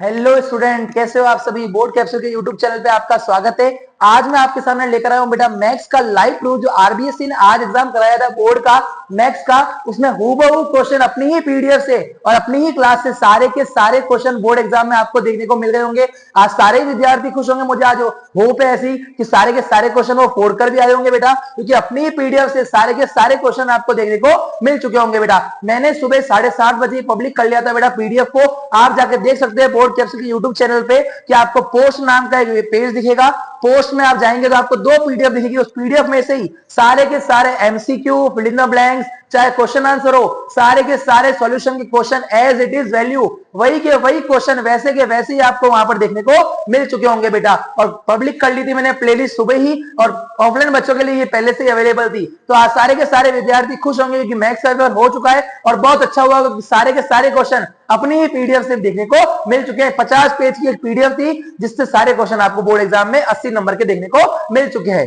Hello student, कैसे हो आप सभी। बोर्ड कैप्सूल के यूट्यूब चैनल पे आपका स्वागत है। आज मैं आपके सामने लेकर आया हूं बेटा मैथ्स का लाइव प्रूफ जो आरबीएसई ने आज एग्जाम कराया था बोर्ड का मैथ्स का। उसमें हूबहू क्वेश्चन अपनी ही पीडीएफ से और अपनी ही क्लास से सारे के सारे क्वेश्चन बोर्ड एग्जाम में आपको देखने को मिल गए होंगे। आज सारे विद्यार्थी खुश होंगे, मुझे आज होप है ऐसी कि सारे के सारे क्वेश्चन वो फोड़ कर भी आए होंगे बेटा, क्योंकि अपनी ही पीडीएफ से सारे के सारे क्वेश्चन आपको देखने को मिल चुके होंगे बेटा। मैंने सुबह 7:30 बजे पब्लिक कर लिया था बेटा पीडीएफ को, आप जाके देख सकते हैं बोर्ड कैप्सूल के यूट्यूब चैनल पे कि आपको पोस्ट नाम का एक पेज दिखेगा। पोस्ट में आप जाएंगे तो आपको 2 पीडीएफ दिखेगी, उस पीडीएफ में से ही सारे के सारे MCQ, fill in the blanks, चाहे क्वेश्चन आंसर हो, सारे के सारे सॉल्यूशन के question as it is value वही के वही क्वेश्चन वैसे के वैसे ही आपको वहां पर देखने को मिल चुके होंगे बेटा। और पब्लिक कर ली थी मैंने प्लेलिस्ट सुबह ही, और ऑफलाइन बच्चों के लिए ये पहले से ही अवेलेबल थी। तो आज सारे के सारे विद्यार्थी खुश होंगे कि मैथ्स सर्वर हो चुका है और बहुत अच्छा हुआ कि सारे के सारे क्वेश्चन अपनी ही पीडीएफ से देखने को मिल चुके हैं। 50 पेज की एक पीडीएफ थी जिससे सारे क्वेश्चन आपको बोर्ड एग्जाम में 80 नंबर के देखने को मिल चुके हैं।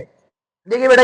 देखिए बेटा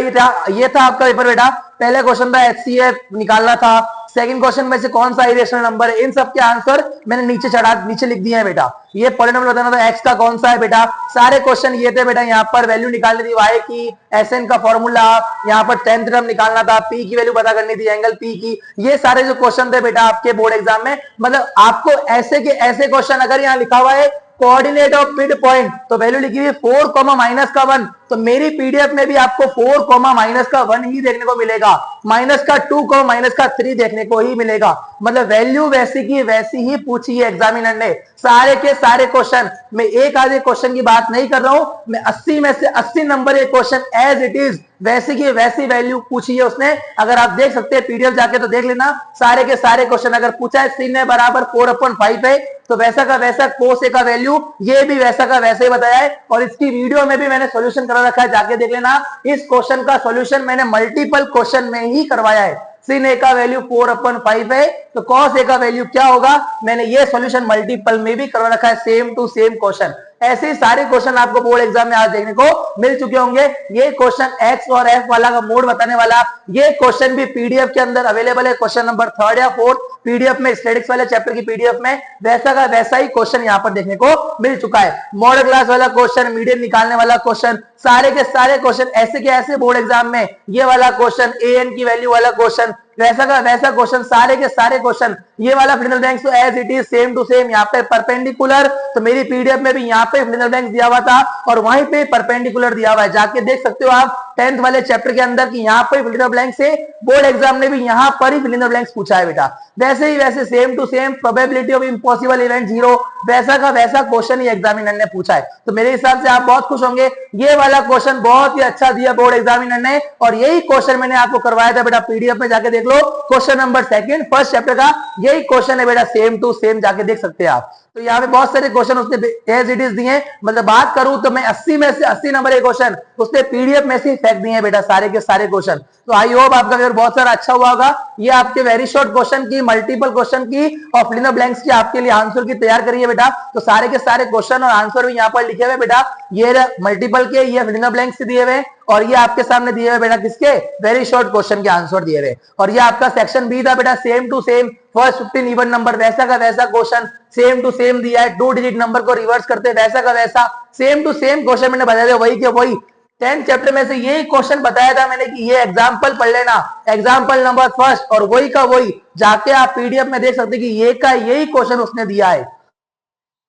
ये था आपका पेपर बेटा। पहला क्वेश्चन था एचसीएफ निकालना था। सेकंड क्वेश्चन में से कौन सा इरेशनल नंबर है, इन सब के आंसर मैंने नीचे लिख दिए हैं बेटा। ये पॉलिनोमियल बताना था एक्स का कौन सा है बेटा। सारे क्वेश्चन ये थे बेटा। यहाँ पर वैल्यू निकालनी थी वाई की, एसएन का फॉर्मूला, यहाँ पर 10th टर्म निकालना था, पी की वैल्यू पता करनी थी, एंगल पी की। ये सारे जो क्वेश्चन थे बेटा आपके बोर्ड एग्जाम में, मतलब आपको ऐसे के ऐसे क्वेश्चन अगर यहाँ लिखा हुआ है कोऑर्डिनेट ऑफ मिड पॉइंट तो वैल्यू लिखी हुई 4 माइनस का 1, तो मेरी पीडीएफ में भी आपको 4 माइनस का 1 ही देखने को मिलेगा, माइनस का 2 माइनस का 3 देखने को ही मिलेगा। मतलब वैल्यू वैसी की वैसी ही पूछी है एग्जामिनर ने। सारे के सारे क्वेश्चन, मैं एक आधे क्वेश्चन की बात नहीं कर रहा हूं, मैं 80 में से 80 नंबर ये क्वेश्चन एज इट इज वैसी की वैसी वैल्यू पूछी है उसने। अगर आप देख सकते हैं पीडीएफ जाके तो देख लेना, सारे के सारे क्वेश्चन अगर पूछा है sin है बराबर 4/5 है तो वैसा का वैसा cos A का वैल्यू ये भी वैसा का वैसे ही बताया है। और इसकी वीडियो में भी मैंने सॉल्यूशन करा रखा है, जाके देख लेना। इस क्वेश्चन का सॉल्यूशन मैंने मल्टीपल क्वेश्चन में ही करवाया है। sin A का वैल्यू 4/5 है तो cos A का वैल्यू क्या होगा, मैंने ये सॉल्यूशन मल्टीपल में भी करवा रखा है, सेम टू सेम क्वेश्चन। ऐसे सारे क्वेश्चन आपको बोर्ड एग्जाम में आज देखने को मिल चुके होंगे। ये क्वेश्चन एक्स और एफ वाला का मोड बताने वाला ये क्वेश्चन भी पीडीएफ के अंदर अवेलेबल है। क्वेश्चन नंबर 3rd या 4th पीडीएफ में, स्टैटिक्स वाले चैप्टर की पीडीएफ में वैसा का वैसा ही क्वेश्चन यहाँ पर देखने को मिल चुका है। मॉडल क्लास वाला क्वेश्चन, मीडियन निकालने वाला क्वेश्चन, सारे के सारे क्वेश्चन ऐसे के ऐसे बोर्ड एग्जाम में ये वाला क्वेश्चन, एएन की वैल्यू वाला क्वेश्चन, वैसा का वैसा क्वेश्चन, सारे के सारे क्वेश्चन ये वाला फिल इन द ब्लैंक्स तो as it is same to same. यहाँ पे परपेंडिकुलर तो मेरी पीडीएफ में भी यहाँ पे फिल इन द ब्लैंक्स दिया हुआ था और वहीं पे परपेंडिकुलर दिया हुआ है, जाके देख सकते हो आप 10th वाले चैप्टर के अंदर की यहाँ पे फिल इन द ब्लैंक्स से बोर्ड एग्जाम ने भी यहाँ पर ही फिल इन द ब्लैंक्स पूछा है बेटा। वैसे ही वैसे same to same probability of impossible event 0 वैसा का वैसा क्वेश्चन ही एग्जामिनर ने पूछा है। तो मेरे हिसाब से आप बहुत खुश होंगे, ये वाला क्वेश्चन बहुत ही अच्छा दिया बोर्ड एग्जामिनर ने और यही क्वेश्चन मैंने आपको करवाया था बेटा। पीडीएफ में जाके देख लो, क्वेश्चन नंबर 2 फर्स्ट चैप्टर का यही क्वेश्चन है बेटा, सेम टू सेम जाके देख सकते हैं आप। तो यहाँ पे बहुत सारे क्वेश्चन उसने एज इट इज दिए, मतलब बात करूं तो मैं 80 में से 80 नंबर के क्वेश्चन उसने पीडीएफ में से फेंक दिए हैं बेटा, सारे के सारे क्वेश्चन। तो आई होप आपका पेपर बहुत सारा अच्छा हुआ होगा। ये आपके वेरी शॉर्ट क्वेश्चन की, मल्टीपल क्वेश्चन की और फिल इन द ब्लैंक्स की आपके लिए आंसर की तैयार करिए बेटा। तो सारे के सारे क्वेश्चन और आंसर भी यहाँ पर लिखे हुए बेटा, ये मल्टीपल के, ये फिल इन द ब्लैंक्स दिए हुए और ये आपके सामने दिए हुए बेटा किसके, वेरी शॉर्ट क्वेश्चन के आंसर दिए हुए। और ये आपका सेक्शन बी था बेटा, same to same first 15 even number वैसा का वैसा क्वेश्चन सेम टू सेम दिया है। 2 डिजिट नंबर को रिवर्स करते वैसा का वैसा सेम टू सेम क्वेश्चन मैंने बताया था, वही के वही 10th चैप्टर में से यही क्वेश्चन बताया था मैंने कि ये एग्जाम्पल पढ़ लेना, एग्जाम्पल नंबर फर्स्ट, और वही का वही जाके आप पीडीएफ में देख सकते कि ये का यही क्वेश्चन उसने दिया है।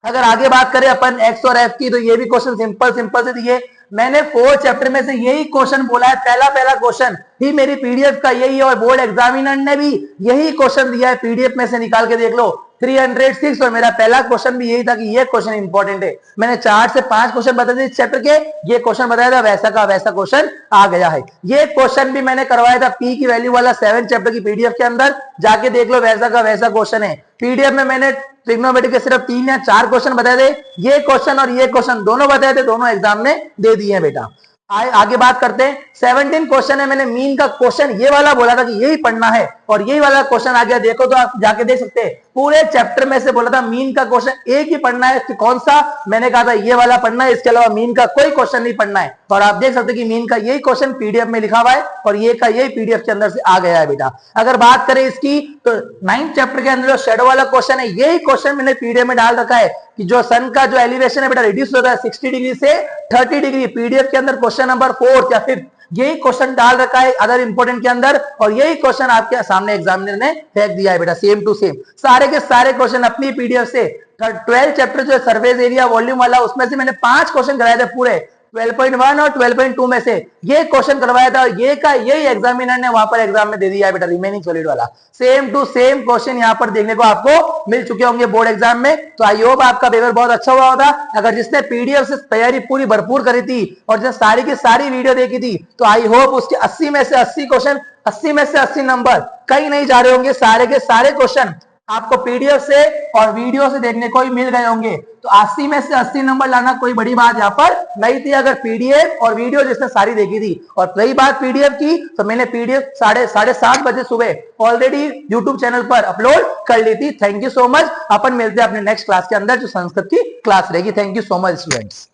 अगर आगे बात करें अपन एक्स और एफ की तो ये भी क्वेश्चन सिंपल सिंपल से दिए। मैंने 4th चैप्टर में से यही क्वेश्चन बोला है, पहला क्वेश्चन ही मेरी पीडीएफ का यही है और बोर्ड एग्जामिनर ने भी यही क्वेश्चन दिया है, पीडीएफ में से निकाल के देख लो 306। और मेरा पहला क्वेश्चन भी यही था कि ये क्वेश्चन इंपॉर्टेंट है। मैंने 4 से 5 क्वेश्चन बताए थे इस चैप्टर के, ये क्वेश्चन बताया था, वैसा का वैसा क्वेश्चन आ गया है। ये क्वेश्चन भी मैंने करवाया था पी की वैल्यू वाला 7th चैप्टर की पीडीएफ के अंदर, जाके देख लो वैसा का वैसा क्वेश्चन है। पीडीएफ में मैंने ट्रिग्नोमेट्री के सिर्फ 3 या 4 क्वेश्चन बताए थे, ये क्वेश्चन और ये क्वेश्चन दोनों बताए थे, दोनों एग्जाम ने दे दिए हैं बेटा। आगे बात करते हैं। 17 क्वेश्चन है, मैंने मीन का क्वेश्चन ये वाला बोला था कि यही पढ़ना है और यही वाला क्वेश्चन आ गया, देखो तो आप जाके देख सकते हैं पूरे चैप्टर में से बोला था मीन का क्वेश्चन एक ही पढ़ना है। कौन सा? मैंने कहा था ये वाला पढ़ना है, इसके अलावा मीन का कोई क्वेश्चन नहीं पढ़ना है। और आप देख सकते हैं कि मीन का यही क्वेश्चन पीडीएफ में लिखा हुआ है और ये का यही पीडीएफ के अंदर से आ गया है बेटा। अगर बात करें इसकी तो 9th चैप्टर के अंदर जो शेडो वाला क्वेश्चन है, यही क्वेश्चन मैंने पीडीएफ में डाल रखा है कि जो सन का जो एलिवेशन है बेटा रिड्यूस होता है 60 डिग्री से 30 डिग्री। पीडीएफ के अंदर क्वेश्चन नंबर 4 या फिर यही क्वेश्चन डाल रखा है अदर इंपोर्टेंट के अंदर, और यही क्वेश्चन आपके सामने एग्जामिनर ने फेंक दिया है बेटा, सेम टू सेम। सारे के सारे क्वेश्चन अपनी पीडीएफ से 12 चैप्टर जो सर्वेज एरिया वॉल्यूम वाला, उसमें से मैंने 5 क्वेश्चन कराए थे पूरे 12.1 और 12.2 में से ये क्वेश्चन करवाया था। ये का यही एग्जामिनर ने वहां पर एग्जाम में दे दिया है बेटा, रिमेनिंग सॉलिड वाला। सेम टू सेम क्वेश्चन यहां पर देखने को आपको मिल चुके होंगे बोर्ड एग्जाम में। तो आई होप आपका पेपर बहुत अच्छा हुआ होगा। अगर जिसने पीडीएफ से तैयारी पूरी भरपूर करी थी और जिसने सारी की सारी वीडियो देखी थी, तो आई होप उसके 80 में से 80 क्वेश्चन, 80 में से 80 नंबर कहीं नहीं जा रहे होंगे। सारे के सारे क्वेश्चन आपको पीडीएफ से और वीडियो से देखने को ही मिल गए होंगे। तो 80 में से 80 नंबर लाना कोई बड़ी बात यहाँ पर नहीं थी, अगर पीडीएफ और वीडियो जिसने सारी देखी थी। और रही बात पीडीएफ की, तो मैंने पीडीएफ 7:30 बजे सुबह ऑलरेडी यूट्यूब चैनल पर अपलोड कर ली थी। Thank you so much. अपन मिलते हैं अपने नेक्स्ट क्लास के अंदर जो संस्कृत की क्लास रहेगी। Thank you so much students.